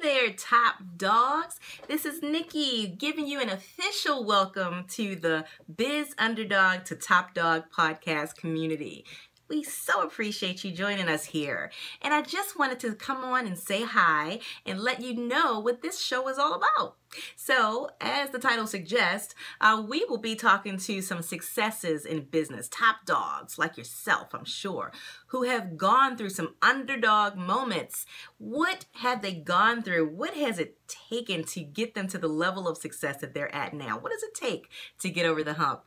there, top dogs. This is Nikki giving you an official welcome to the Biz Underdog to Top Dog podcast community. We so appreciate you joining us here. And I just wanted to come on and say hi and let you know what this show is all about. So, as the title suggests, we will be talking to some successes in business, top dogs like yourself, I'm sure, who have gone through some underdog moments. What have they gone through? What has it taken to get them to the level of success that they're at now? What does it take to get over the hump?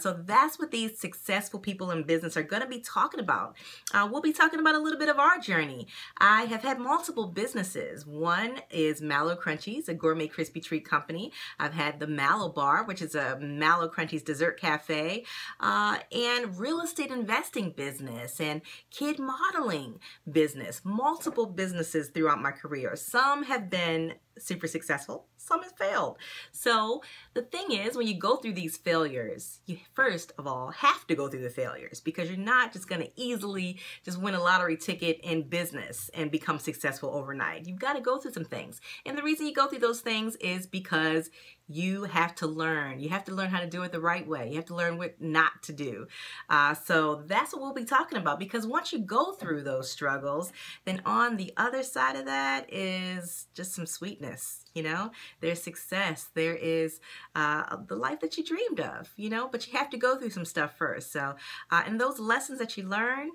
So that's what these successful people in business are going to be talking about. We'll be talking about a little bit of our journey. I have had multiple businesses. One is Mallow Crunchies, a gourmet crispy treat company. I've had the Mallow Bar, which is a Mallow Crunchies dessert cafe, and real estate investing business and kid modeling business. Multiple businesses throughout my career. Some have been super successful, some have failed. So the thing is, when you go through these failures, you first of all have to go through the failures, because you're not just going to easily just win a lottery ticket in business and become successful overnight. You've got to go through some things. And the reason you go through those things is because you have to learn. You have to learn how to do it the right way. You have to learn what not to do. So that's what we'll be talking about, because once you go through those struggles, then on the other side of that is just some sweetness. You know, there's success. There is the life that you dreamed of, you know, but you have to go through some stuff first. So, and those lessons that you learn,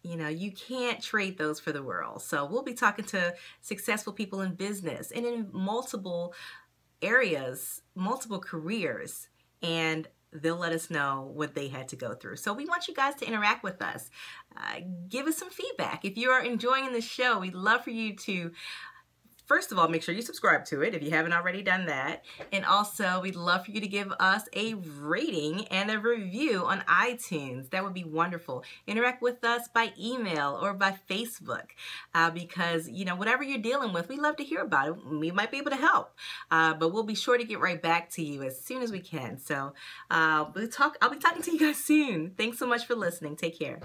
you know, you can't trade those for the world. So we'll be talking to successful people in business and in multiple areas, multiple careers, and they'll let us know what they had to go through. So we want you guys to interact with us. Give us some feedback. If you are enjoying the show, we'd love for you to, first of all, make sure you subscribe to it if you haven't already done that. And also, we'd love for you to give us a rating and a review on iTunes. That would be wonderful. Interact with us by email or by Facebook, because, you know, whatever you're dealing with, we love to hear about it. We might be able to help, but we'll be sure to get right back to you as soon as we can. So I'll be talking to you guys soon. Thanks so much for listening. Take care.